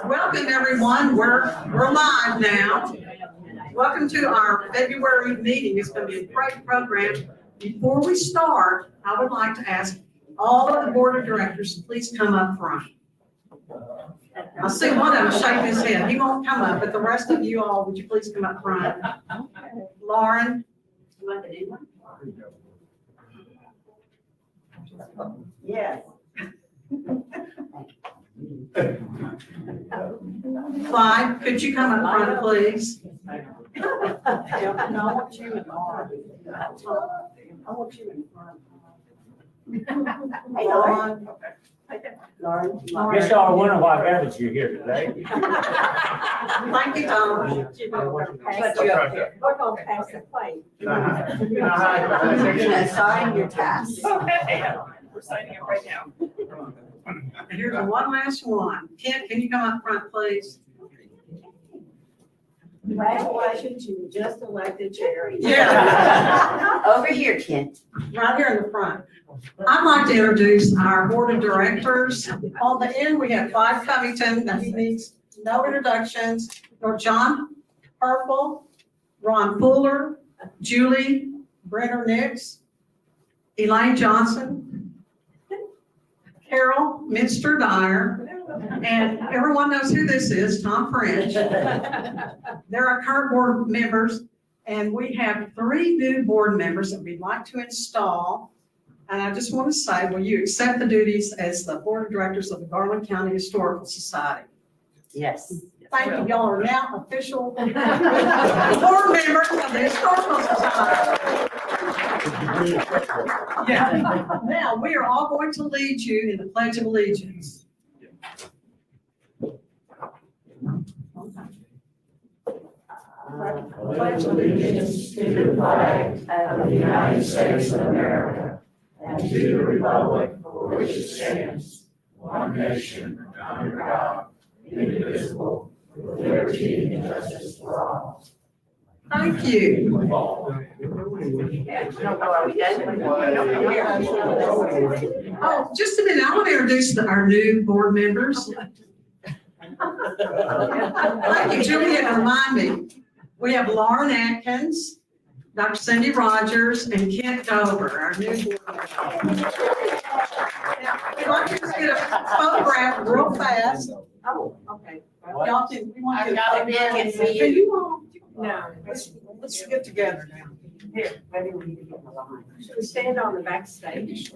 Welcome everyone. We're live now. Welcome to our February meeting. It's going to be a great program. Before we start, I would like to ask all of the board of directors to please come up front. I see one of them shaking his head. He won't come up, but the rest of you all, would you please come up front? Lauren. Yes. Clyde, could you come up front, please? No, I want you in Lauren. I want you in front. Hey, Lauren. Lauren. I guess y'all are wondering why I gathered you here today. Thank you, Tom. But you up there. We're gonna pass the plate. You're gonna assign your tasks. We're signing it right now. And here's one last one. Kent, can you come up front, please? Congratulations, you were just elected chair. Yeah. Over here, Kent. Right here in the front. I'd like to introduce our board of directors. On the end, we have Clyde Covington. Now he needs no introductions. Or John Purple, Ron Fuller, Julie Brenner Nix, Elaine Johnson, Carol Minster Dyer, and everyone knows who this is, Tom French. They're our current board members, and we have 3 new board members that we'd like to install. And I just want to say, will you accept the duties as the board of directors of the Garland County Historical Society? Yes. Thank you. Y'all are now official board members of the Historical Society. Yeah. Now, we are all going to lead you in the Pledge of Allegiance. Pledge allegiance to the flag of the United States of America and to the republic for which it stands, one nation, under God, indivisible, with liberty and justice for all. Thank you. Oh, just a minute. I want to introduce our new board members. Thank you, Juliet. Remind me. We have Lauren Atkins, Dr. Cindy Rogers, and Kent Dover, our new board members. Now, we'd like to just get a photograph real fast. Oh, okay. Y'all can, we want to get a I've got it photograph. in, it's me. Can you all? No. Let's get together now. Here, maybe we need to get in the line. Should we stand on the backstage?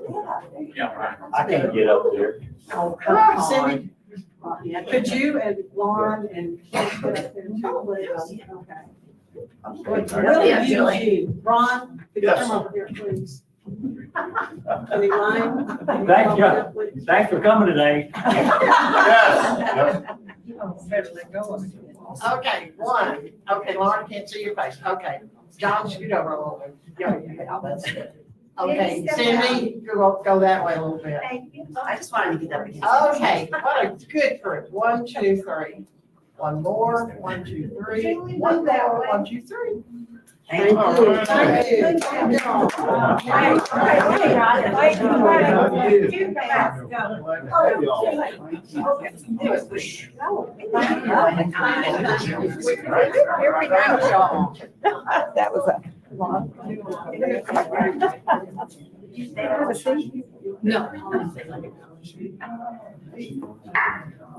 I can't get up there. Oh, come on. Cindy, Yeah. could you and Lauren and Kent get up there too, please? Okay. Yeah, Julie. Ron, could you come over here, please? And Elaine? Thank you. Thanks for coming today. Better let go of it. Okay, one. Okay, Lauren can't see your face. Okay. John, scoot over a little bit. Yeah, that's good. Okay, Cindy, go that way a little bit. I just wanted to get up against. Okay, what a good group. 1, 2, 3. One more. 1, 2, 3. One more. 1, 2, 3. Thank you. Thank you. Here we go, y'all. That was a long. No.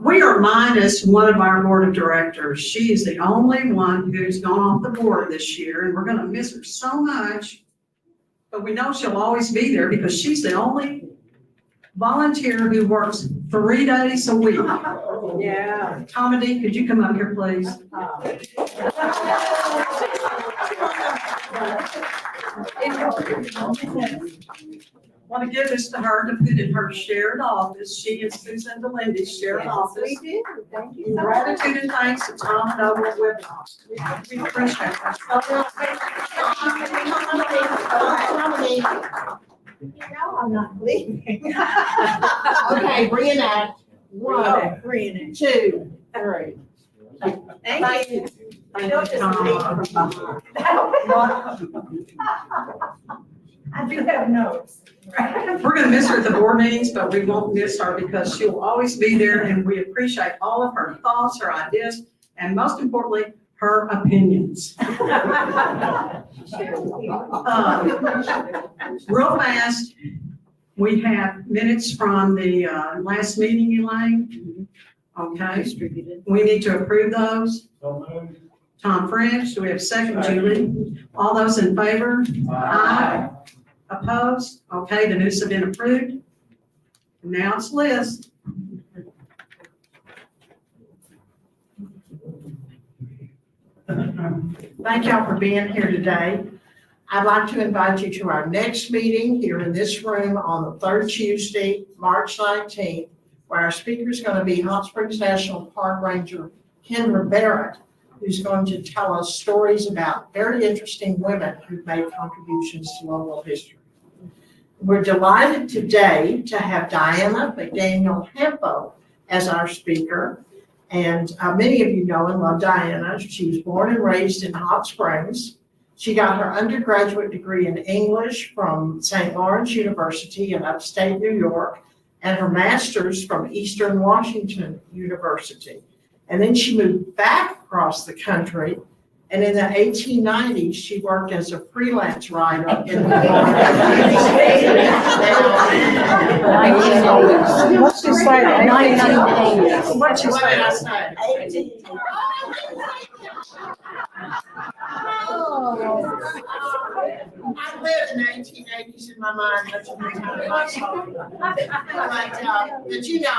We are minus one of our board of directors. She is the only one who's gone off the board this year, and we're going to miss her so much. But we know she'll always be there because she's the only volunteer who works 3 days a week. Yeah. Comedy, could you come up here, please? Want to give this to her to put in her shared office. She and Susan DeLindy's shared office. We do, thank you. In gratitude and thanks to Tom and Dover with us. We appreciate that. I'm not leaving. Okay, bring it out. 1, 3. 2, 3. Thank you. Thank you, Tom. I do have notes. We're gonna miss her at the board meetings, but we won't miss her because she'll always be there, and we appreciate all of her thoughts, her ideas, and most importantly, her opinions. Real fast, we have minutes from the last meeting, Elaine. Okay, we need to approve those. Tom French, do we have a second, Julie? All those in favor? Aye. Opposed? Okay, the minutes have been approved. Now it's Liz. Thank y'all for being here today. I'd like to invite you to our next meeting here in this room on the third Tuesday, March 19th, where our speaker is going to be Hot Springs National Park Ranger Kendra Barrett, who's going to tell us stories about very interesting women who've made contributions to local history. We're delighted today to have Diana McDaniel Hampo as our speaker. And many of you know and love Diana. She was born and raised in Hot Springs. She got her undergraduate degree in English from St. Lawrence University in upstate New York, and her master's from Eastern Washington University. And then she moved back across the country, and in the 1890s, she worked as a freelance writer in the What's she say? 1980s. What did I say? I lived in the 1880s in my mind, much of the time. But you know,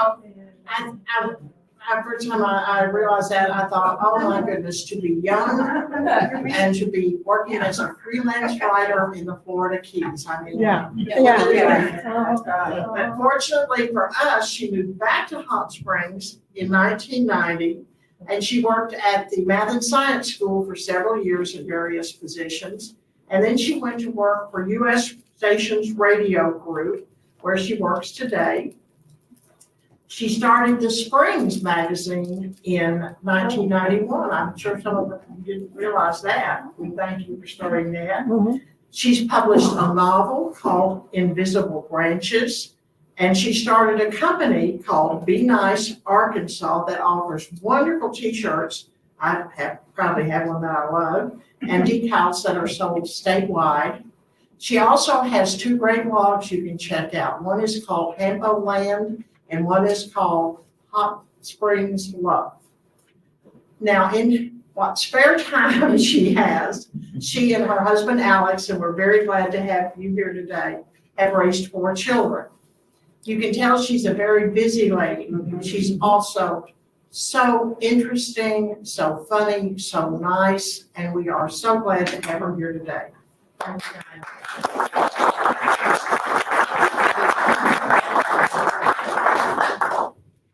first time I realized that, I thought, oh my goodness, to be young and to be working as a freelance writer in the Florida Keys. I mean, Yeah. But fortunately for us, she moved back to Hot Springs in 1990, and she worked at the Math and Science School for several years in various positions. And then she went to work for U.S. Stations Radio Group, where she works today. She started the Springs magazine in 1991. I'm sure some of you didn't realize that. We thank you for starting that. She's published a novel called Invisible Branches, and she started a company called Be Nice Arkansas that offers wonderful t-shirts. Probably have one that I love, and decals that are sold statewide. She also has two great blogs you can check out. One is called Hampo Land, and one is called Hot Springs Love. Now, in what spare time she has, she and her husband Alex, and we're very glad to have you here today, have raised 4 children. You can tell she's a very busy lady. She's also so interesting, so funny, so nice, and we are so glad to have her here today. Thank you, Diana.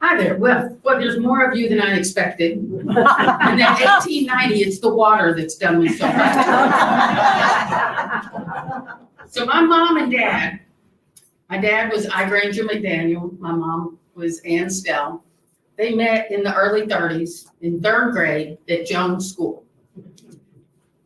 Hi there. Well, there's more of you than I expected. In that 1890, it's the water that's done me so much. So my mom and dad, my dad was Granger McDaniel. My mom was Ann Stell. They met in the early 30s in 3rd grade at Jones School.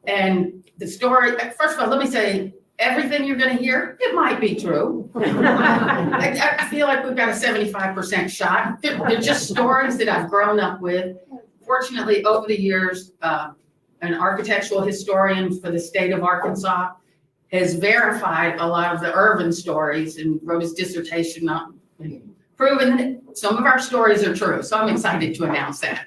And the story, first of all, let me say, everything you're going to hear, it might be true. I feel like we've got a 75% shot. They're just stories that I've grown up with. Fortunately, over the years, an architectural historian for the state of Arkansas has verified a lot of the urban stories and wrote his dissertation on proving that some of our stories are true. So I'm excited to announce that.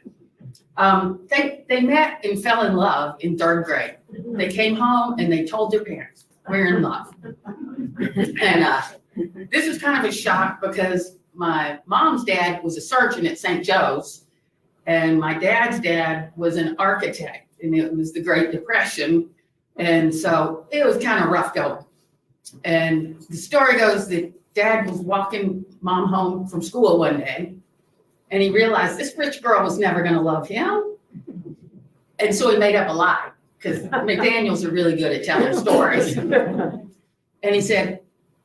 They met and fell in love in 3rd grade. They came home and they told their parents, we're in love. And this was kind of a shock because my mom's dad was a surgeon at St. Joe's, and my dad's dad was an architect, and it was the Great Depression. And so it was kind of rough going. And the story goes that dad was walking mom home from school one day, and he realized this rich girl was never going to love him. And so he made up a lie, because McDaniels are really good at telling stories. And he said,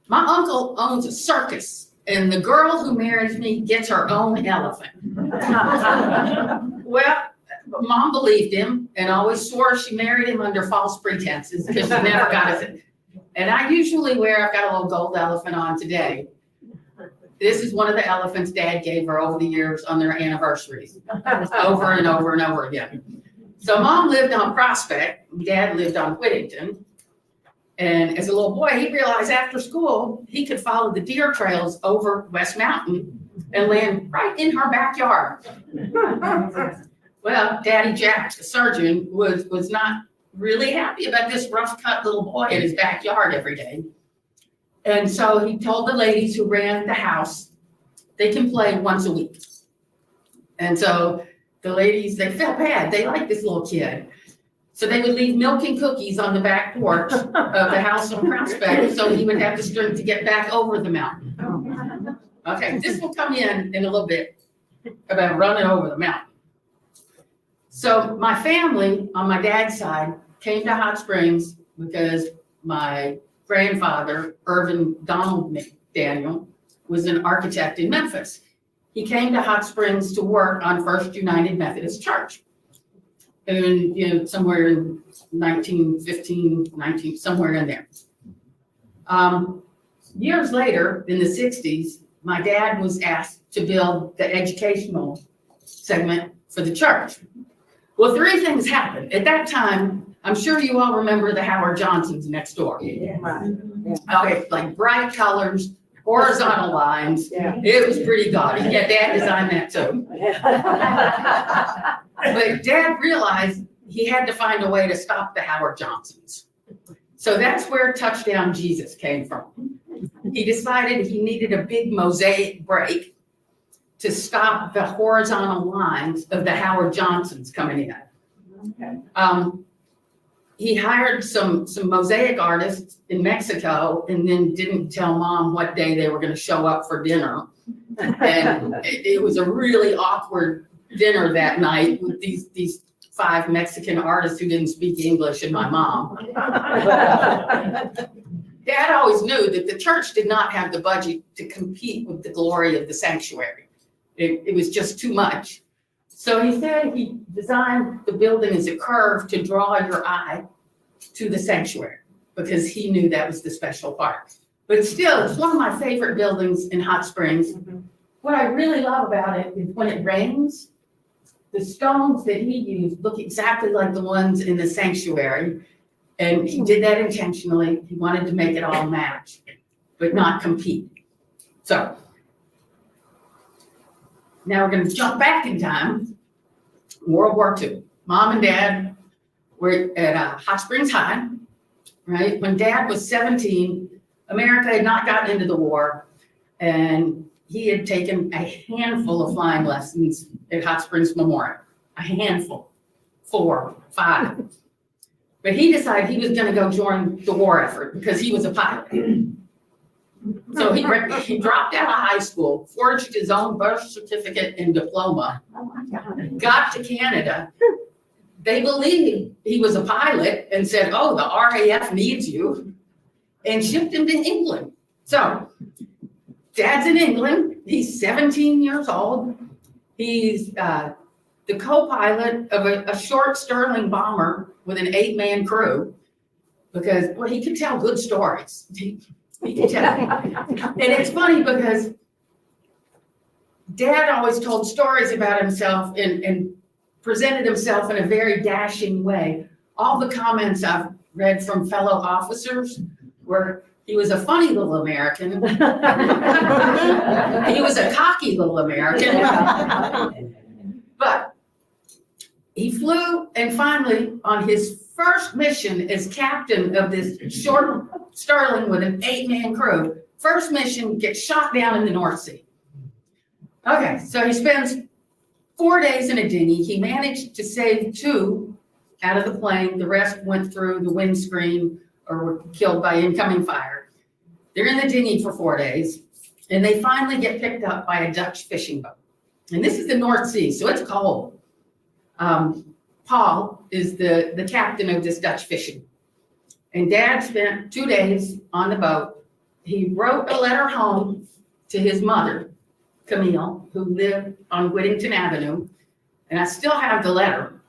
my uncle owns a circus, and the girl who marries me gets her own elephant. Well, mom believed him and always swore she married him under false pretenses because she never got it. And I usually wear, I've got a little gold elephant on today. This is one of the elephants Dad gave her over the years on their anniversaries, over and over and over again. So Mom lived on Prospect, Dad lived on Whittington. And as a little boy, he realized after school, he could follow the deer trails over West Mountain and land right in her backyard. Well, Daddy Jack, the surgeon, was not really happy about this rough cut little boy in his backyard every day. And so he told the ladies who ran the house, they can play once a week. And so the ladies, they felt bad. They liked this little kid. So they would leave milk and cookies on the back porch of the house on Prospect so he would have the strength to get back over the mountain. Okay, this will come in a little bit about running over the mountain. So my family on my dad's side came to Hot Springs because my grandfather, Irvin Donald McDaniel, was an architect in Memphis. He came to Hot Springs to work on First United Methodist Church. And somewhere in 1915, somewhere in there. Years later, in the 60s, my dad was asked to build the educational segment for the church. Well, three things happened. At that time, I'm sure you all remember the Howard Johnsons next door. Right. Okay, like bright colors, horizontal lines. Yeah. It was pretty gaudy. Yeah, Dad designed that too. But Dad realized he had to find a way to stop the Howard Johnsons. So that's where Touchdown Jesus came from. He decided he needed a big mosaic break to stop the horizontal lines of the Howard Johnsons coming in. Okay. He hired some mosaic artists in Mexico and then didn't tell Mom what day they were going to show up for dinner. And it was a really awkward dinner that night with these 5 Mexican artists who didn't speak English and my mom. Dad always knew that the church did not have the budget to compete with the glory of the sanctuary. It was just too much. So he said he designed the building as a curve to draw your eye to the sanctuary because he knew that was the special part. But still, it's one of my favorite buildings in Hot Springs. What I really love about it is when it rains, the stones that he used look exactly like the ones in the sanctuary. And he did that intentionally. He wanted to make it all match, but not compete. So now we're going to jump back in time. World War II. Mom and Dad were at Hot Springs High, right? When Dad was 17, America had not gotten into the war, and he had taken a handful of flying lessons at Hot Springs Memorial. A handful, 4, 5. But he decided he was going to go join the war effort because he was a pilot. So he dropped out of high school, forged his own birth certificate and diploma, got to Canada. They believed he was a pilot and said, oh, the RAF needs you, and shipped him to England. So Dad's in England. He's 17 years old. He's the co-pilot of a short Sterling bomber with an 8-man crew because, well, he could tell good stories. He could tell. And it's funny because Dad always told stories about himself and presented himself in a very dashing way. All the comments I've read from fellow officers were, he was a funny little American. He was a cocky little American. But he flew, and finally, on his first mission as captain of this short Sterling with an 8-man crew, first mission, gets shot down in the North Sea. Okay, so he spends 4 days in a dinghy. He managed to save 2 out of the plane. The rest went through the windscreen or were killed by incoming fire. They're in the dinghy for 4 days, and they finally get picked up by a Dutch fishing boat. And this is the North Sea, so it's cold. Paul is the captain of this Dutch fishing. And Dad spent 2 days on the boat. He wrote a letter home to his mother, Camille, who lived on Whittington Avenue. And I still have the letter.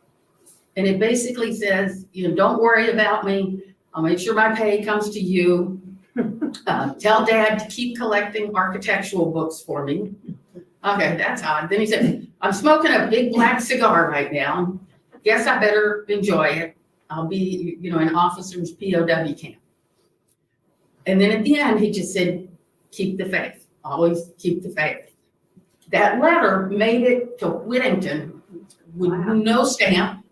And it basically says, don't worry about me. I'll make sure my pay comes to you. Tell Dad to keep collecting architectural books for me. Okay, that's odd. Then he said, I'm smoking a big black cigar right now. Guess I better enjoy it. I'll be, in officer's POW camp. And then at the end, he just said, keep the faith. Always keep the faith. That letter made it to Whittington with no stamp,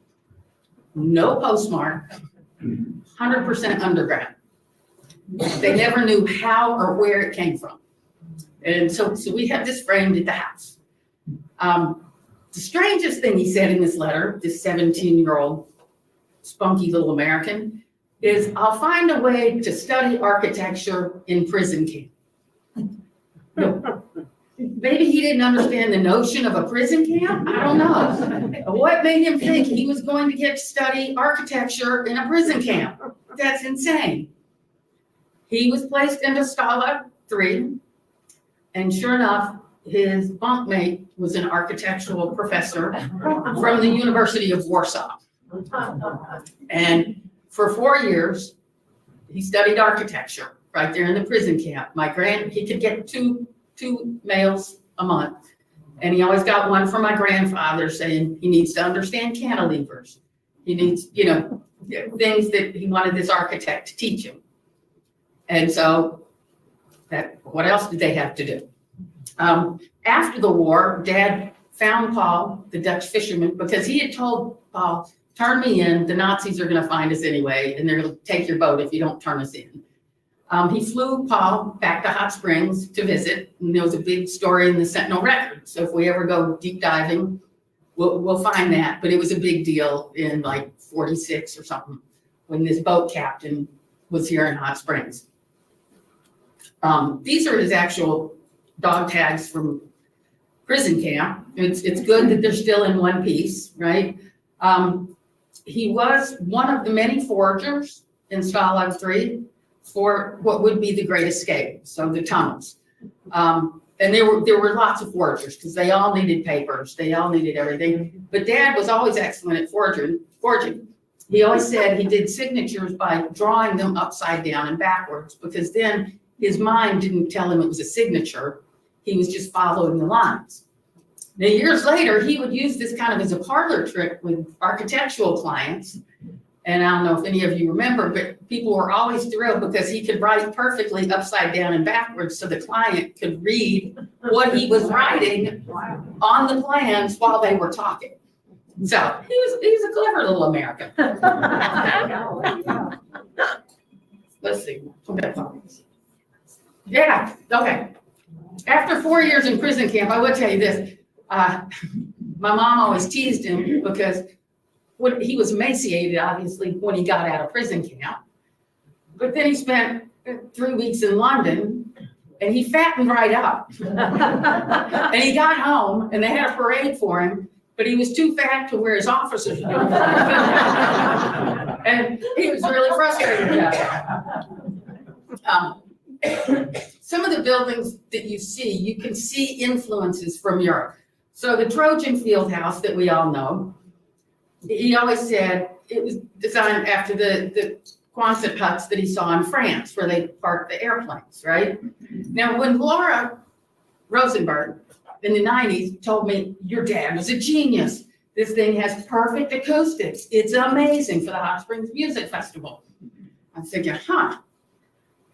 no postmark, 100% underground. They never knew how or where it came from. And so we have this framed at the house. The strangest thing he said in this letter, this 17-year-old spunky little American, is I'll find a way to study architecture in prison camp. Maybe he didn't understand the notion of a prison camp. I don't know. What made him think he was going to get to study architecture in a prison camp? That's insane. He was placed into Stalag 3, and sure enough, his bunkmate was an architectural professor from the University of Warsaw. And for 4 years, he studied architecture right there in the prison camp. He could get two mails a month. And he always got one from my grandfather saying he needs to understand cantilevers. He needs, things that he wanted this architect to teach him. And so what else did they have to do? After the war, Dad found Paul, the Dutch fisherman, because he had told Paul, turn me in, the Nazis are gonna find us anyway, and they're gonna take your boat if you don't turn us in. He flew Paul back to Hot Springs to visit, and there was a big story in the Sentinel Record. So if we ever go deep diving, we'll find that. But it was a big deal in like 46 or something when this boat captain was here in Hot Springs. These are his actual dog tags from prison camp. It's good that they're still in one piece, right? He was one of the many foragers in Stalag 3 for what would be the Great Escape, so the tunnels. And there were lots of foragers because they all needed papers, they all needed everything. But Dad was always excellent at foraging. He always said he did signatures by drawing them upside down and backwards, because then his mind didn't tell him it was a signature. He was just following the lines. Now, years later, he would use this kind of as a parlor trick with architectural clients. And I don't know if any of you remember, but people were always thrilled because he could write perfectly upside down and backwards so the client could read what he was writing on the plans while they were talking. So he was a clever little American. Let's see. Yeah, okay. After 4 years in prison camp, I would tell you this. My mom always teased him because he was emaciated, obviously, when he got out of prison camp. But then he spent 3 weeks in London, and he fattened right up. And he got home, and they had a parade for him, but he was too fat to wear his officer's uniform. And he was really frustrated about it. Some of the buildings that you can see influences from Europe. So the Trojan Field House that we all know, he always said it was designed after the Quonset huts that he saw in France, where they parked the airplanes, right? Now, when Laura Rosenberg in the 90s told me, your dad was a genius. This thing has perfect acoustics. It's amazing for the Hot Springs Music Festival. I'm thinking,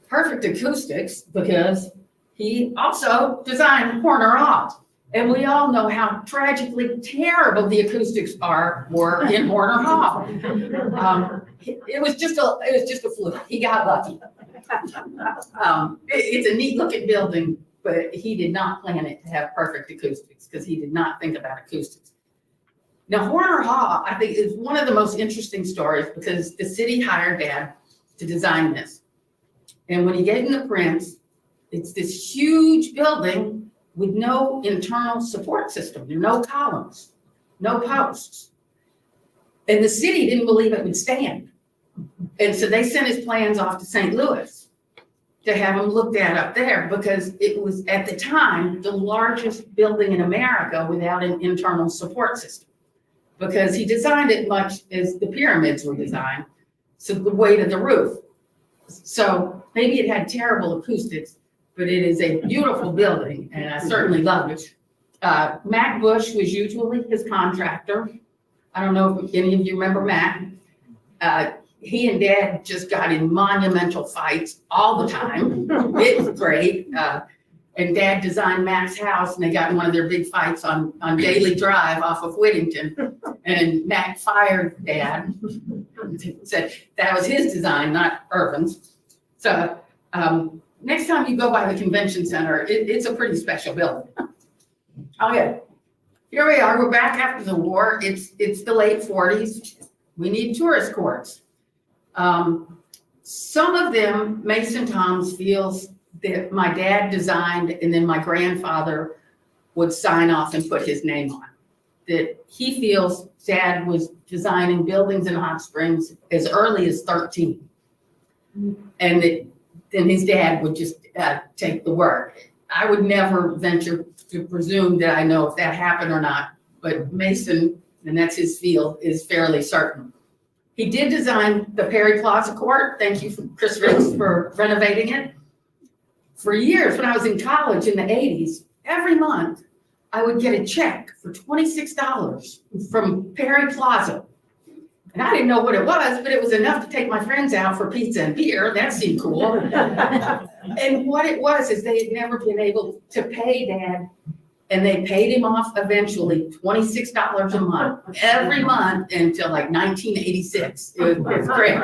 perfect acoustics, because he also designed Horner Hall. And we all know how tragically terrible the acoustics were in Horner Hall. It was just a fluke. He got lucky. It's a neat looking building, but he did not plan it to have perfect acoustics because he did not think about acoustics. Now, Horner Hall, I think, is one of the most interesting stories because the city hired Dad to design this. And when he gave him the prints, it's this huge building with no internal support system. There are no columns, no posts. And the city didn't believe it would stand. And so they sent his plans off to St. Louis to have them looked at up there, because it was, at the time, the largest building in America without an internal support system. Because he designed it much as the pyramids were designed. so the weight of the roof. So maybe it had terrible acoustics, but it is a beautiful building, and I certainly loved it. Mac Bush was usually his contractor. I don't know if any of you remember Mac. He and Dad just got in monumental fights all the time. It was great. And Dad designed Mac's house, and they got in one of their big fights on Daily Drive off of Whittington. And Mac fired Dad, said that was his design, not Irvin's. So next time you go by the convention center, it's a pretty special building. Okay, here we are. We're back after the war. It's the late 40s. We need tourist courts. Some of them, Mason Toms feels that my dad designed and then my grandfather would sign off and put his name on. That he feels Dad was designing buildings in Hot Springs as early as 13. And then his dad would just take the work. I would never venture to presume that I know if that happened or not, but Mason, and that's his field, is fairly certain. He did design the Perry Plaza Court. Thank you, Chris Riggs, for renovating it. For years, when I was in college in the 80s, every month I would get a check for $26 from Perry Plaza. And I didn't know what it was, but it was enough to take my friends out for pizza and beer. That seemed cool. And what it was is they had never been able to pay Dad, and they paid him off eventually $26 a month, every month until like 1986. It was great.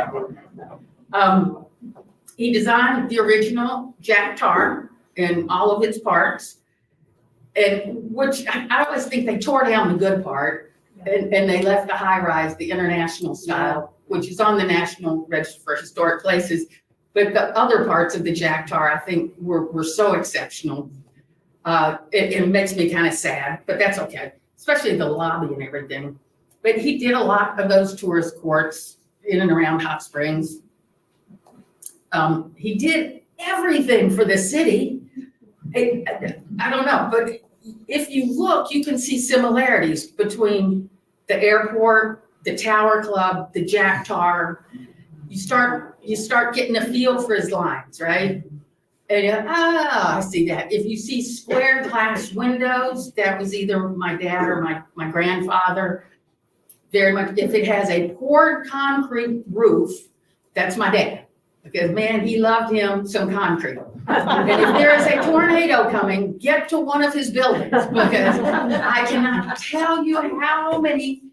He designed the original Jack Tar in all of its parts, and which I always think they tore down the good part. And they left the high rise, the international style, which is on the National Register for Historic Places. But the other parts of the Jack Tar, I think, were so exceptional. It makes me kind of sad, but that's okay, especially the lobby and everything. But he did a lot of those tourist courts in and around Hot Springs. He did everything for the city. I don't know, but if you look, you can see similarities between the airport, the Tower Club, the Jack Tar. You start getting a feel for his lines, right? And I see that. If you see square glass windows, that was either my dad or my grandfather. Very much. If it has a poured concrete roof, that's my dad. Because man, he loved him some concrete. And if there is a tornado coming, get to one of his buildings, because I cannot tell you how many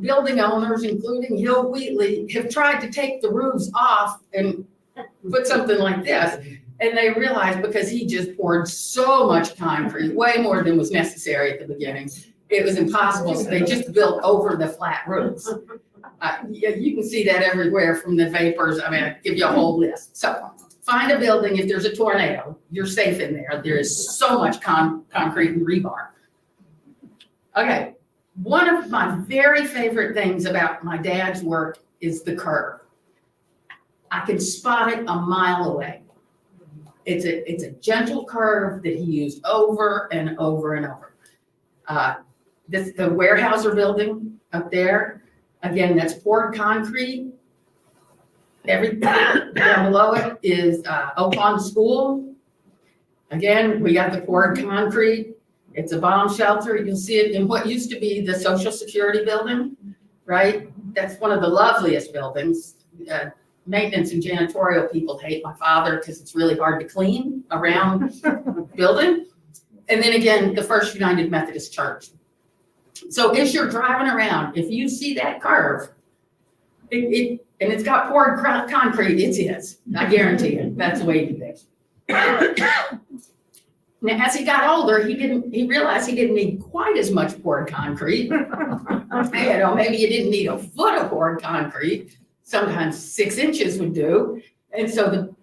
building owners, including Hill Wheatley, have tried to take the roofs off and put something like this. And they realized because he just poured so much concrete, way more than was necessary at the beginning, it was impossible. So they just built over the flat roofs. You can see that everywhere from the vapors. I mean, I give you a whole list. So find a building. If there's a tornado, you're safe in there. There is so much concrete and rebar. Okay. One of my very favorite things about my dad's work is the curve. I can spot it a mile away. It's a gentle curve that he used over and over and over. The Weyerhaeuser building up there, again, that's poured concrete. Everything down below it is Oak Lawn School. Again, we got the poured concrete. It's a bomb shelter. You'll see it in what used to be the Social Security building, right? That's one of the loveliest buildings. Maintenance and janitorial people hate my father because it's really hard to clean around the building. And then again, the First United Methodist Church. So as you're driving around, if you see that curve, and it's got poured concrete, it's his. I guarantee you. That's the way he did it. Now, as he got older, he realized he didn't need quite as much poured concrete. Maybe you didn't need a foot of poured concrete. Sometimes 6 inches would do. And so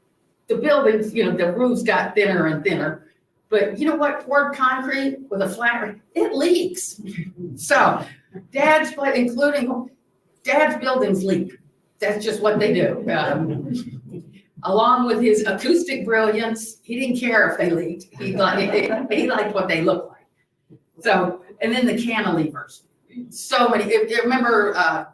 the buildings, the roofs got thinner and thinner. But you know what? Poured concrete with a flat roof, it leaks. So Dad's buildings leak. That's just what they do. Along with his acoustic brilliance, he didn't care if they leaked. He liked what they looked like. So, and then the cantilevers. So many. Remember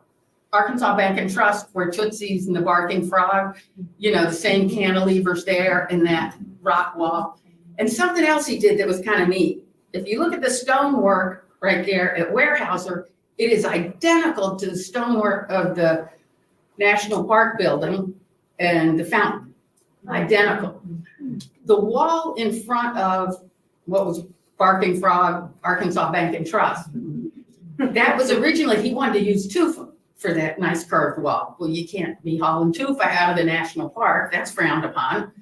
Arkansas Bank and Trust where Tootsie's and the Barking Frog, the same cantilevers there and that rock wall. And something else he did that was kind of neat. If you look at the stonework right there at Weyerhaeuser, it is identical to the stonework of the National Park building and the fountain. Identical. The wall in front of what was Barking Frog, Arkansas Bank and Trust, that was originally, he wanted to use tufa for that nice curved wall. Well, you can't be hauling tufa out of the national park. That's frowned upon.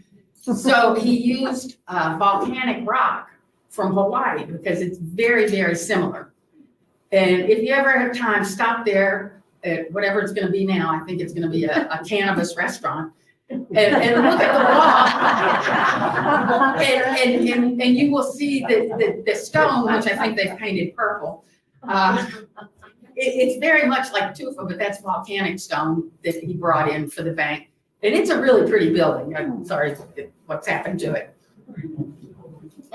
So he used volcanic rock from Hawaii because it's very, very similar. And if you ever have time, stop there at whatever it's going to be now. I think it's going to be a cannabis restaurant. And look at the wall. And you will see the stone, which I think they've painted purple. It's very much like tufa, but that's volcanic stone that he brought in for the bank. And it's a really pretty building. I'm sorry what's happened to it.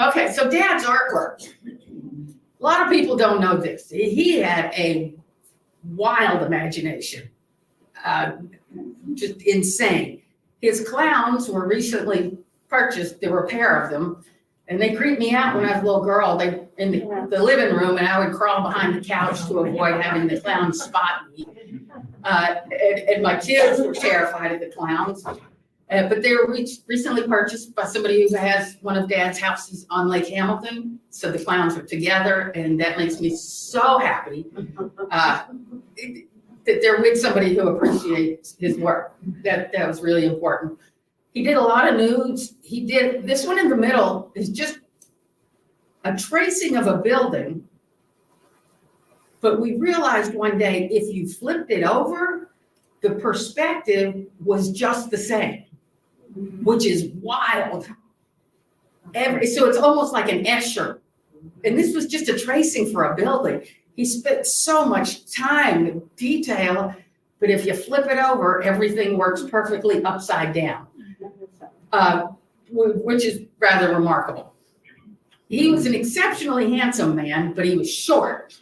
Okay, so Dad's artwork. A lot of people don't know this. He had a wild imagination, just insane. His clowns were recently purchased. There were a pair of them, and they creeped me out when I was a little girl. They in the living room, and I would crawl behind the couch to avoid having the clowns spot me. And my kids were terrified of the clowns. But they were recently purchased by somebody who has one of Dad's houses on Lake Hamilton. So the clowns are together, and that makes me so happy that they're with somebody who appreciates his work. That was really important. He did a lot of nudes. He did, this one in the middle is just a tracing of a building. But we realized one day, if you flipped it over, the perspective was just the same, which is wild. So it's almost like an Escher. And this was just a tracing for a building. He spent so much time and detail, but if you flip it over, everything works perfectly upside down, which is rather remarkable. He was an exceptionally handsome man, but he was short,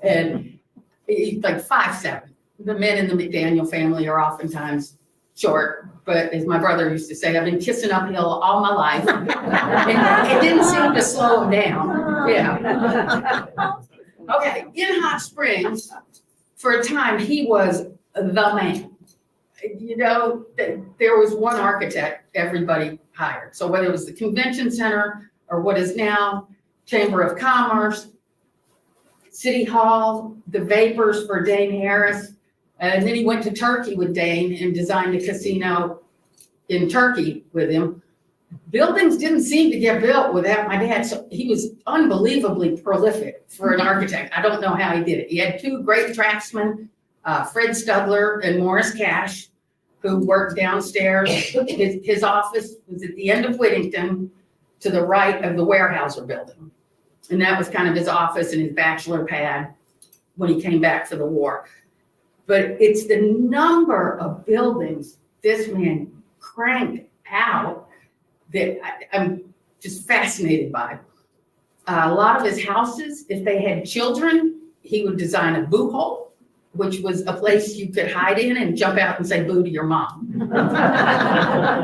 and he's like 5'7". The men in the McDaniel family are oftentimes short, but as my brother used to say, I've been kissing uphill all my life, and it didn't seem to slow him down. Yeah. Okay, in Hot Springs, for a time, he was the man. There was one architect everybody hired. So whether it was the convention center or what is now Chamber of Commerce, City Hall, the Vapors for Dane Harris, and then he went to Turkey with Dane and designed a casino in Turkey with him. Buildings didn't seem to get built without my dad. So he was unbelievably prolific for an architect. I don't know how he did it. He had two great draftsmen, Fred Stugler and Morris Cash, who worked downstairs. His office was at the end of Whittington to the right of the Weyerhaeuser building. And that was kind of his office and his bachelor pad when he came back for the war. But it's the number of buildings this man cranked out that I'm just fascinated by. A lot of his houses, if they had children, he would design a boo hole, which was a place you could hide in and jump out and say boo to your mom.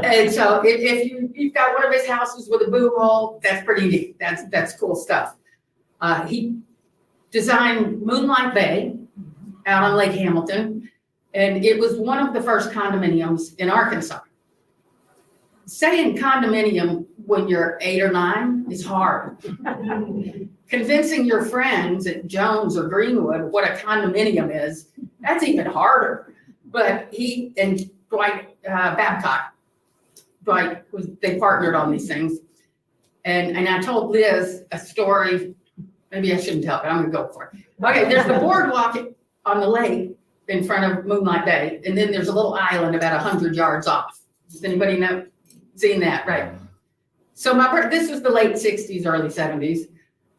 And so if you've got one of his houses with a boo hole, that's pretty neat. That's cool stuff. He designed Moonlight Bay out on Lake Hamilton, and it was one of the first condominiums in Arkansas. Saying condominium when you're 8 or 9 is hard. Convincing your friends at Jones or Greenwood what a condominium is, that's even harder. But he and Dwight Babcock, they partnered on these things. And I told Liz a story, maybe I shouldn't tell it, but I'm gonna go for it. Okay, there's the boardwalk on the lake in front of Moonlight Bay, and then there's a little island about 100 yards off. Does anybody know? Seen that, right? So this was the late 60s, early 70s.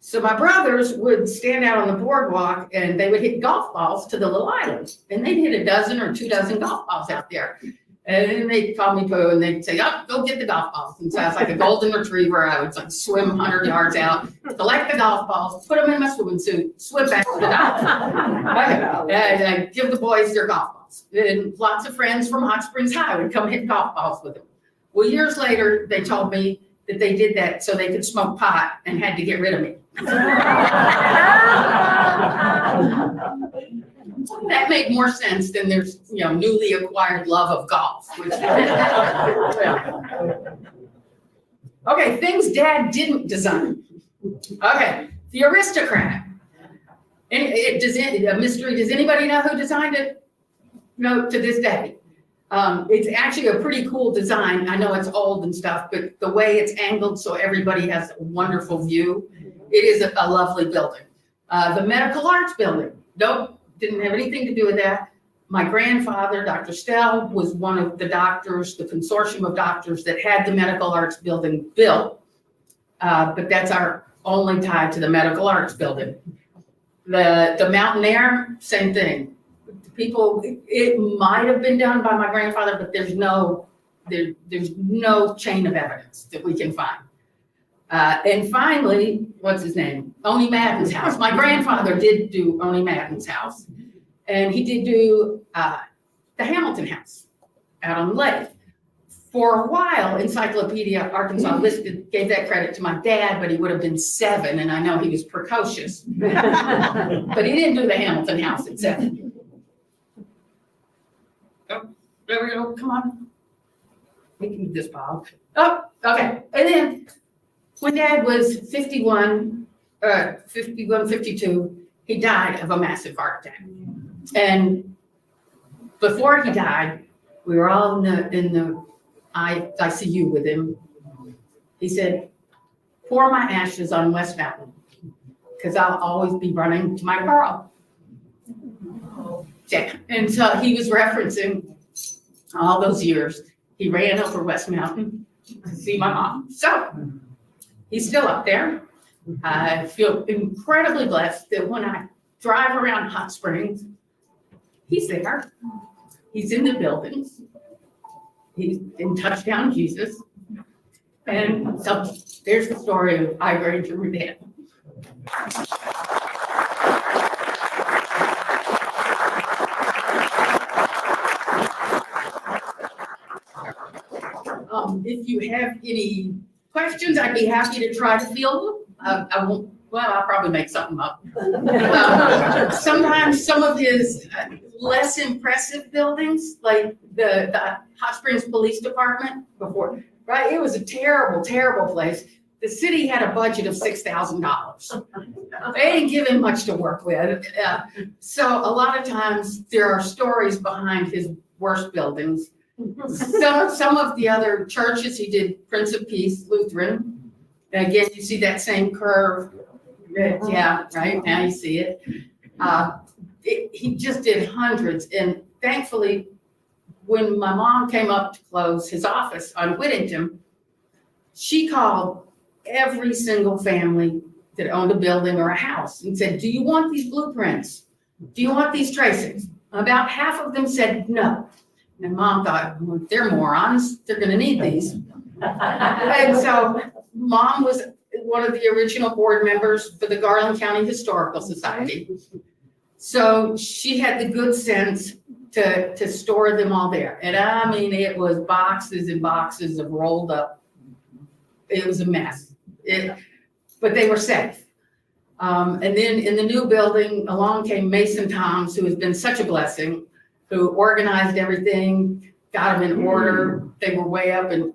So my brothers would stand out on the boardwalk and they would hit golf balls to the little island. And they'd hit a dozen or 2 dozen golf balls out there. And then they'd call me Pooh and they'd say, oh, go get the golf balls. And so I was like a golden retriever. I would like swim 100 yards out, collect the golf balls, put them in my swimming suit, swim back to the dock. And I'd give the boys their golf balls. balls. And lots of friends from Hot Springs High would come hit golf balls with him. Well, years later, they told me that they did that so they could smoke pot and had to get rid of me. That made more sense than their, newly acquired love of golf. Which, okay, things Dad didn't design. Okay, the Aristocrat. And a mystery. Does anybody know who designed it? No, to this day. It's actually a pretty cool design. I know it's old and stuff, but the way it's angled so everybody has a wonderful view, it is a lovely building. The Medical Arts Building. Nope, didn't have anything to do with that. My grandfather, Dr. Stell, was one of the doctors, the consortium of doctors that had the Medical Arts Building built. But that's our only tie to the Medical Arts Building. The Mountain Air, same thing. People, it might have been done by my grandfather, but there's no chain of evidence that we can find. And finally, what's his name? Oni Madden's house. My grandfather did do Oni Madden's house, and he did do the Hamilton house out on the lake. For a while, Encyclopedia Arkansas gave that credit to my dad, but he would have been 7, and I know he was precocious. But he didn't do the Hamilton house at 7. Oh, there we go, come on. We can do this, Bob. Oh, okay, and then when Dad was 51, 52, he died of a massive heart attack. And before he died, we were all in the ICU with him. He said, pour my ashes on West Mountain, because I'll always be running to my girl. Yeah. And so he was referencing all those years. He ran over West Mountain to see my mom. So he's still up there. I feel incredibly blessed that when I drive around Hot Springs, he's there. He's in the buildings. He's in Touchdown Jesus. And so there's the story of Granger McDaniel. If you have any questions, I'd be happy to try to field them. I won't, well, I'll probably make something up. Sometimes some of his less impressive buildings, like the Hot Springs Police Department before, right? It was a terrible, terrible place. The city had a budget of $6,000. They didn't give him much to work with. So a lot of times there are stories behind his worst buildings. Some of the other churches, he did Prince of Peace Lutheran. And again, you see that same curve. Yeah, right now you see it. He just did hundreds. And thankfully, when my mom came up to close his office on Whittington, she called every single family that owned a building or a house and said, do you want these blueprints? Do you want these tracings? About half of them said no. And Mom thought, well, they're morons. They're going to need these. And so Mom was one of the original board members for the Garland County Historical Society. So she had the good sense to store them all there. And I mean, it was boxes and boxes of rolled up. It was a mess. But they were safe. And then in the new building, along came Mason Toms, who has been such a blessing, who organized everything, got them in order. They were way up and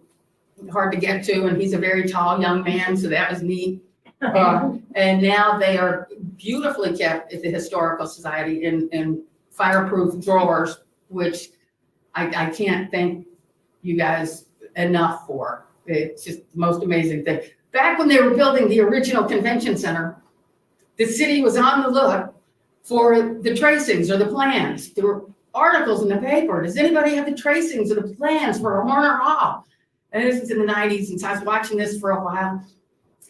hard to get to, and he's a very tall young man, so that was neat. And now they are beautifully kept at the Historical Society in fireproof drawers, which I can't thank you guys enough for. It's just the most amazing thing. Back when they were building the original convention center, the city was on the look for the tracings or the plans. There were articles in the paper. Does anybody have the tracings or the plans for a Horner Hall? And this is in the 90s, and so I was watching this for a while.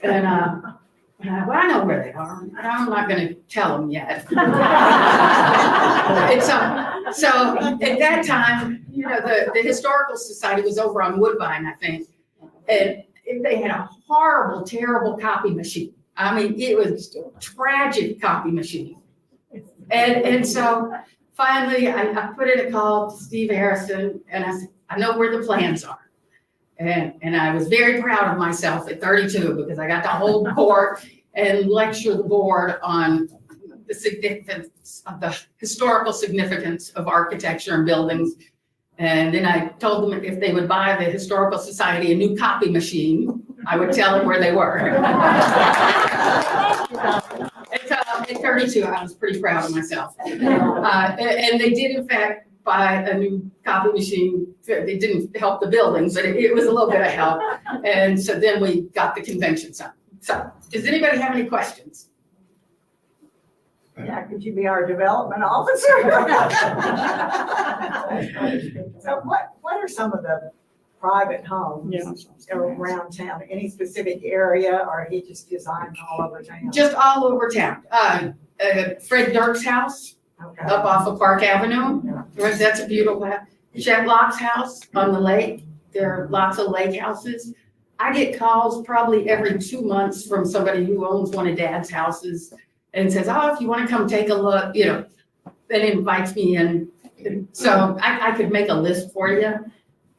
And well, I know where they are. I'm not going to tell them yet. And so at that time, you know, the Historical Society was over on Woodbine, I think. And they had a horrible, terrible copy machine. I mean, it was a tragic copy machine. And so finally, I put in a call to Steve Harrison and I said, I know where the plans are. And I was very proud of myself at 32 because I got to hold court and lecture the board on the significance of the historical significance of architecture and buildings. And then I told them if they would buy the Historical Society a new copy machine, I would tell them where they were. At 32, I was pretty proud of myself. And they did in fact buy a new copy machine. They didn't help the buildings, but it was a little bit of help. And so then we got the convention center. So does anybody have any questions? Yeah, could you be our development officer? So what are some of the private homes around town? Any specific area, or he just designed all over town? Just all over town. Fred Dirk's house Okay. up off of Park Avenue. That's a beautiful house. Chet Locke's house on the lake. There are lots of lake houses. I get calls probably every 2 months from somebody who owns one of Dad's houses and says, oh, if you want to come take a look, then invites me in. So I could make a list for you.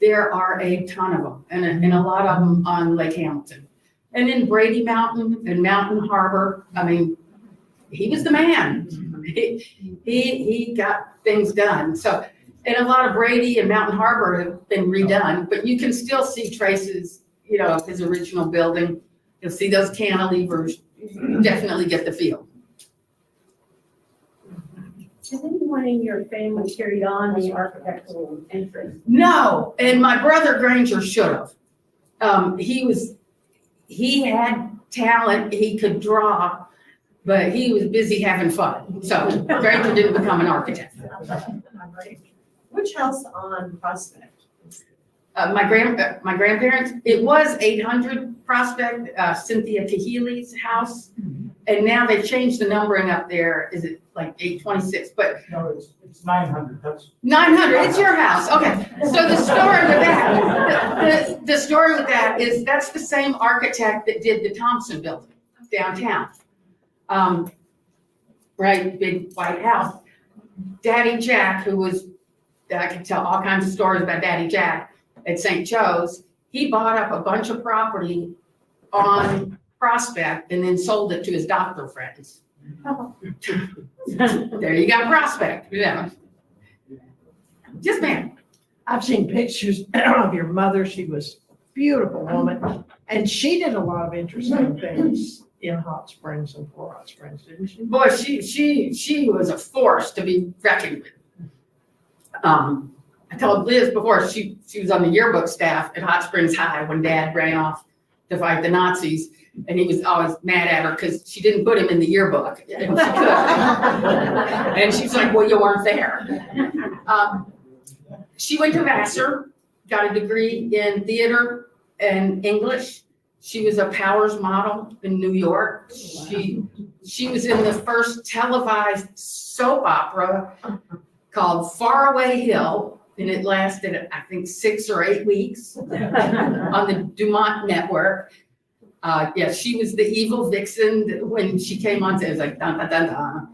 There are a ton of them and a lot of them on Lake Hamilton. And in Brady Mountain and Mountain Harbor, I mean, he was the man. He got things done. So, and a lot of Brady and Mountain Harbor have been redone, but you can still see traces, of his original building. You'll see those cantilevers. You definitely get the feel. Has anyone in your family carried on the architectural interest? No, and my brother Granger should have. He had talent, he could draw, but he was busy having fun. So Granger didn't become an architect. Which house on Prospect? My grandparents, it was 800 Prospect, Cynthia Kahele's house. And now they've changed the numbering up there. Is it like 826? But No, it's 900, that's. 900, it's your house. Okay. So the story with that, the story with that is that's the same architect that did the Thompson building downtown. Right, big white house. Daddy Jack, who was, I can tell all kinds of stories about Daddy Jack at St. Joe's, he bought up a bunch of property on Prospect and then sold it to his doctor friends. There you got Prospect, Yes, ma'am. I've seen pictures of your mother. She was a beautiful woman, and she did a lot of interesting things in Hot Springs and for Hot Springs, didn't she? Boy, she was a force to be reckoned with. I told Liz before, she was on the yearbook staff at Hot Springs High when Dad ran off to fight the Nazis. And he was always mad at her because she didn't put him in the yearbook. And she could. And she's like, well, you weren't there. She went to Vassar, got a degree in theater and English. She was a Powers model in New York. She was in the first televised soap opera called Faraway Hill, and it lasted, I think, 6 or 8 weeks on the Dumont network. She was the evil vixen that when she came on, it was like, dun, dun, dun, dun.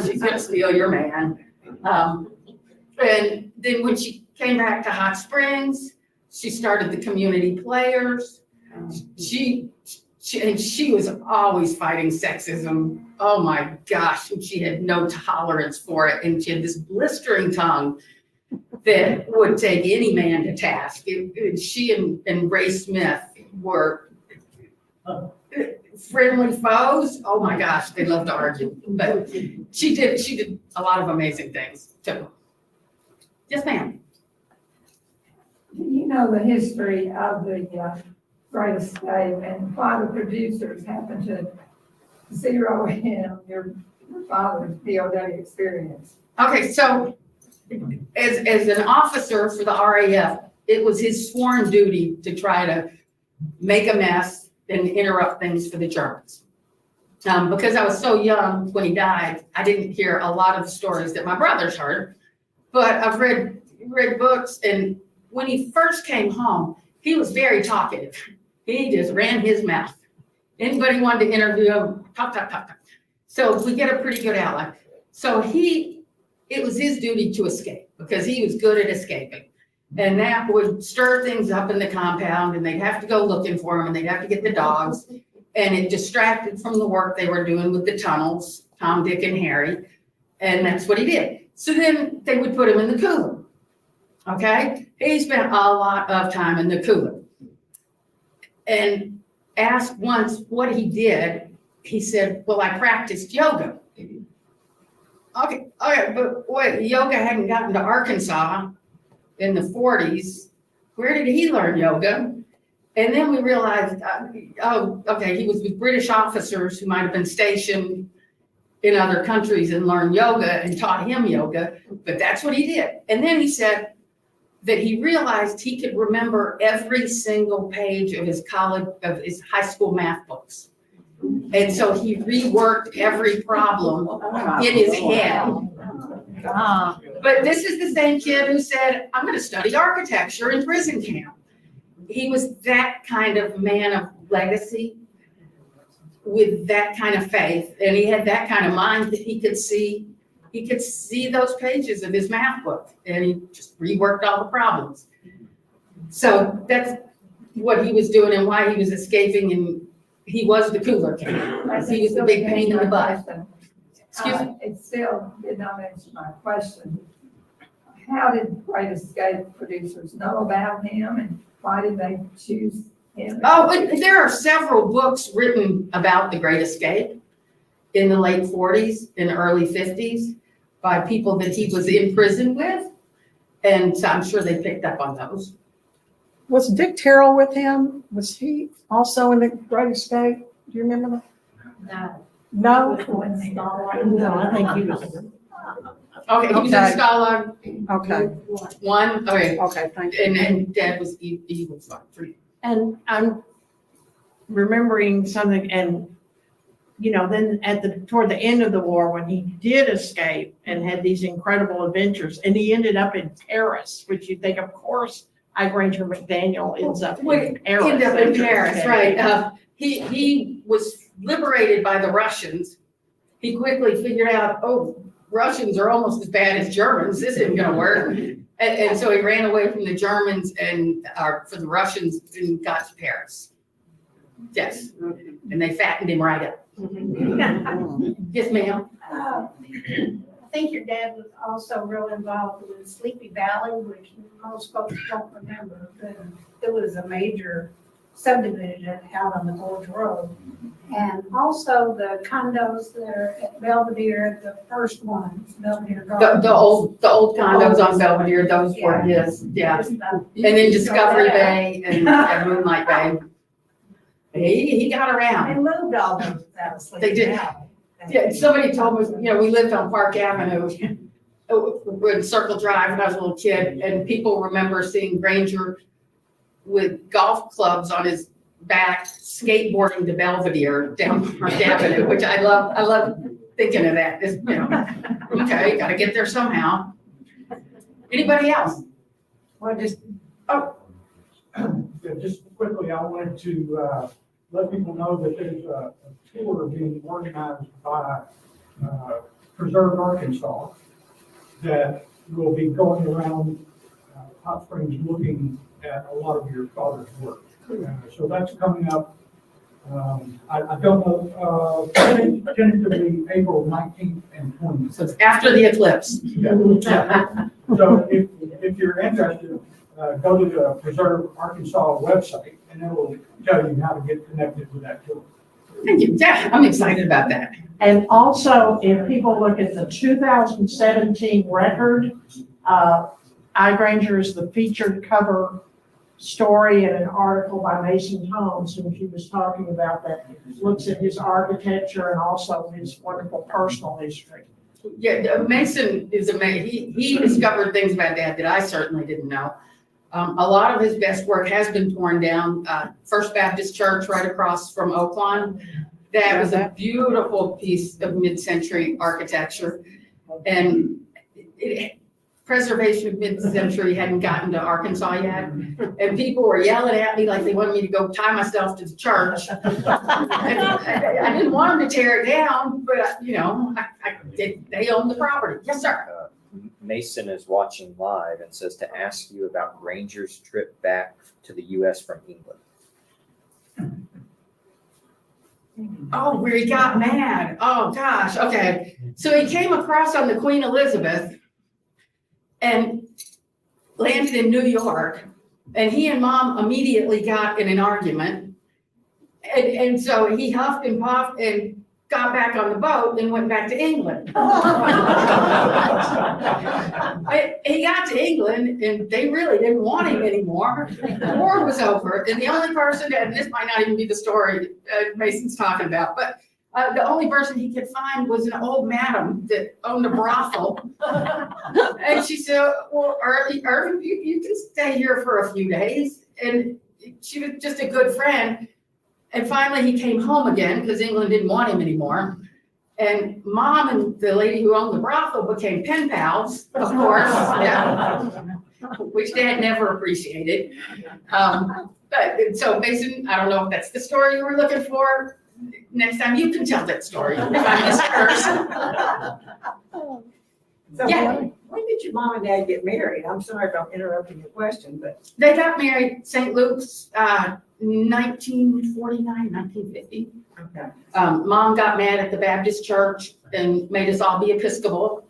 She's gonna steal your man. And then when she came back to Hot Springs, she started the Community Players. She was always fighting sexism. Oh my gosh, and she had no tolerance for it. And she had this blistering tongue that would take any man to task. She and Ray Smith were friendly foes. Oh my gosh, they loved to argue. But she did a lot of amazing things too. Yes, ma'am. Do you know the history of the Great Escape and why the producers happened to zero in your father's POW experience? Okay, so as an officer for the RAF, it was his sworn duty to try to make a mess and interrupt things for the Germans. Because I was so young when he died, I didn't hear a lot of the stories that my brothers heard, but I've read books, and when he first came home, he was very talkative. He just ran his mouth. Anybody wanted to interview him, talk. So we get a pretty good outline. So he it was his duty to escape because he was good at escaping. And that would stir things up in the compound and they'd have to go looking for him and they'd have to get the dogs. And it distracted from the work they were doing with the tunnels, Tom, Dick, and Harry. And that's what he did. So then they would put him in the cooler. Okay? He spent a lot of time in the cooler. And asked once what he did, he said, well, I practiced yoga. Okay, but wait, yoga hadn't gotten to Arkansas in the 40s. Where did he learn yoga? And then we realized, he was with British officers who might have been stationed in other countries and learned yoga and taught him yoga, but that's what he did. And then he said that he realized he could remember every single page of his high school math books. And so he reworked every problem in his head. But this is the same kid who said, I'm going to study architecture in prison camp. He was that kind of man of legacy with that kind of faith. And he had that kind of mind that he could see those pages of his math book and he just reworked all the problems. So that's what he was doing and why he was escaping, and he was the cooler kid. He was the big pain in the butt. Excuse me? It still did not answer my question. How did Great Escape producers know about him and why did they choose him? Oh, and there are several books written about the Great Escape in the late 40s and early 50s by people that he was in prison with. And so I'm sure they picked up on those. Was Dick Terrell with him? Was he also in the Great Escape? Do you remember that? No? No, I think he was. Okay, he was in Okay. Scholar Okay, one. Okay, okay, thank you. and then Dad was Eagle Star 3. And I'm remembering something, and then toward the end of the war, when he did escape and had these incredible adventures, and he ended up in Paris, which you think, of course, Granger McDaniel ends up in Paris. End up in Paris, right? He was liberated by the Russians. He quickly figured out, Russians are almost as bad as Germans. This isn't going to work. And so he ran away from the Germans for the Russians and got to Paris. Yes. And they fattened him right up. Yes, ma'am. I think your dad was also real involved with Sleepy Valley, which most folks don't remember, but it was a major subdivision out on the Gorge Road. And also the condos there at Belvedere, the first ones, Belvedere Gardens. The old condos on Belvedere, those were his, yeah. And then Discovery Bay and Moonlight Bay. He got around. They moved all those out of Sleepy They did. Valley. Yeah, somebody told me, we lived on Park Avenue, with Circle Drive when I was a little kid, and people remember seeing Granger with golf clubs on his back, skateboarding to Belvedere down Park Avenue, which I love thinking of that. Okay, gotta get there somehow. Anybody else? Well, just, Just quickly, I wanted to let people know that there's a tour being organized by Preserve Arkansas that will be going around Hot Springs looking at a lot of your father's work. So that's coming up. I don't know, tentatively April 19th and 20th. So it's after the eclipse. So if you're interested, go to the Preserve Arkansas website and it will tell you how to get connected with that tour. Thank you. Yeah, I'm excited about that. And also, if people look at the 2017 record, Granger is the featured cover story in an article by Mason Holmes, and she was talking about that, looks at his architecture and also his wonderful personal history. Yeah, Mason is amazing. He discovered things about Dad that I certainly didn't know. A lot of his best work has been torn down. First Baptist Church right across from Oaklawn. That was a beautiful piece of mid-century architecture. And preservation of mid-century hadn't gotten to Arkansas yet. And people were yelling at me like they wanted me to go tie myself to the church. I didn't want them to tear it down, but they own the property. Yes, sir. Mason is watching live and says to ask you about Granger's trip back to the U.S. from England. Oh, where he got mad. Oh, gosh, okay. So he came across on the Queen Elizabeth and landed in New York, and he and Mom immediately got in an argument. And so he huffed and puffed and got back on the boat and went back to England. He got to England and they really didn't want him anymore. The war was over, and the only person, and this might not even be the story Mason's talking about, but the only person he could find was an old madam that owned a brothel. And she said, well, Irving, you can stay here for a few days. And she was just a good friend. And finally he came home again because England didn't want him anymore. And Mom and the lady who owned the brothel became pen pals, of course, yeah, which Dad never appreciated. But so Mason, I don't know if that's the story you were looking for. Next time you can tell that story if I missed hers. So Yeah. when did your mom and dad get married? I'm sorry if I'm interrupting your question, but. They got married St. Luke's, 1949, 1950. Okay. Mom got mad at the Baptist church and made us all be Episcopal.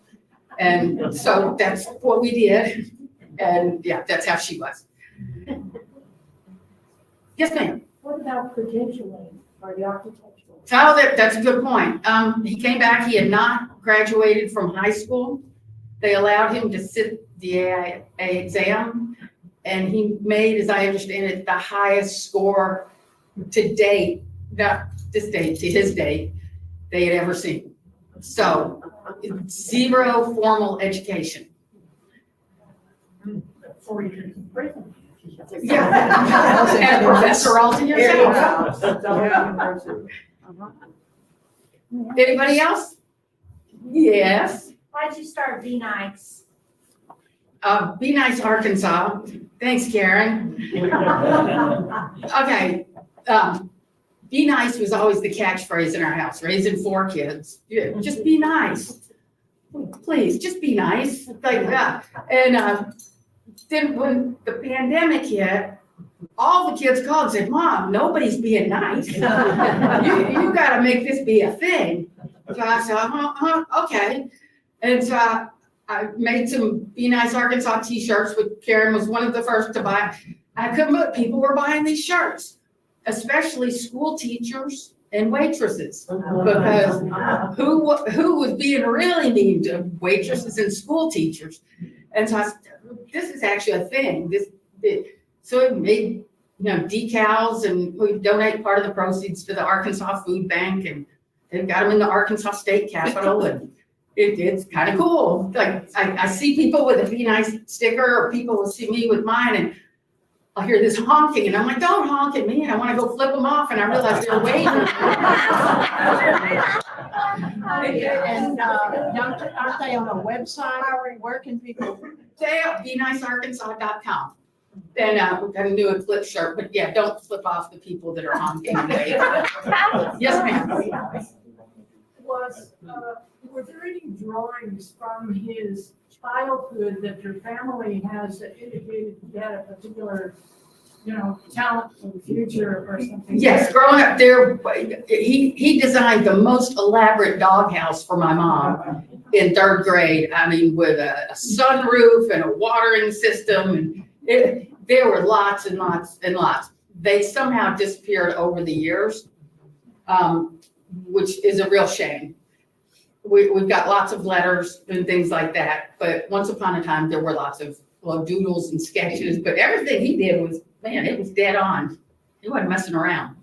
And so that's what we did. And yeah, that's how she was. Yes, ma'am. What about credentialing for the architectural? So that's a good point. He came back, he had not graduated from high school. They allowed him to sit the AIA exam, and he made, as I understand it, the highest score to date, not this date, to his date, they had ever seen. So, 0 formal education. 4 years in prison. Yeah. And a professor all to yourself. Anybody else? Yes. Why'd you start Be Nice? Be Nice, Arkansas. Thanks, Karen. Okay. Be nice was always the catchphrase in our house, raising 4 kids. Yeah, just be nice. Please, just be nice. Like that. And then when the pandemic hit, all the kids called and said, Mom, nobody's being nice. You got to make this be a thing. So I said, okay. And so I made some Be Nice Arkansas t-shirts, which Karen was one of the first to buy. I couldn't believe people were buying these shirts, especially school teachers and waitresses, because who was being really mean to waitresses and school teachers? And so I said, this is actually a thing. So we made, decals, and we donate part of the proceeds to the Arkansas Food Bank, and they've got them in the Arkansas State Capitol, and it's kind of cool. Like I see people with a Be Nice sticker, or people will see me with mine, and I'll hear this honking, and I'm like, don't honk at me. And I want to go flip them off, and I realize they're waiting. And aren't they on a website? Where can people? They are BeNiceArkansas.com. And we've got a new Eclipse shirt, but yeah, don't flip off the people that are honking. Yes, ma'am. Were there any drawings from his childhood that your family has that indicated he had a particular, talent for the future or something? Yes, growing up there, he designed the most elaborate doghouse for my mom in 3rd grade. I mean, with a sunroof and a watering system, and there were lots and lots and lots. They somehow disappeared over the years, which is a real shame. We've got lots of letters and things like that, but once upon a time, there were lots of doodles and sketches, but everything he did was, man, it was dead on. He wasn't messing around.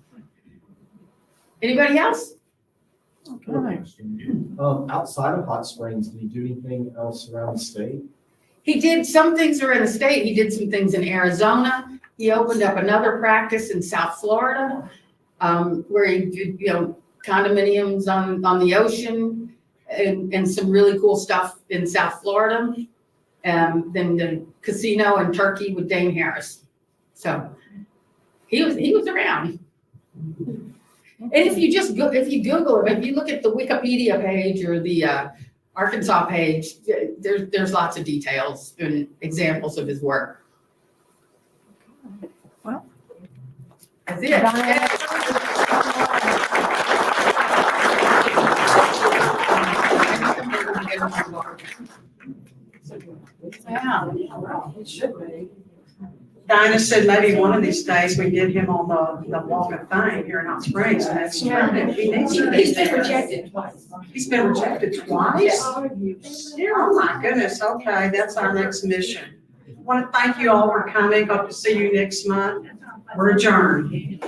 Anybody else? Outside of Hot Springs, did he do anything else around the state? He did some things around the state. He did some things in Arizona. He opened up another practice in South Florida, where he did, condominiums on the ocean, and some really cool stuff in South Florida. Then the casino in Turkey with Dane Harris. So he was around. And if you Google him, if you look at the Wikipedia page or the Arkansas page, there's lots of details and examples of his work. Well. That's it. Yeah. It should be. Dinah said maybe one of these days we get him on the Walk of Fame here in Hot Springs. And that's terrific. He needs to be He's been there. rejected twice. He's been rejected twice? Oh my goodness, okay, that's our next mission. I want to thank you all for coming. Hope to see you next month. We're adjourned.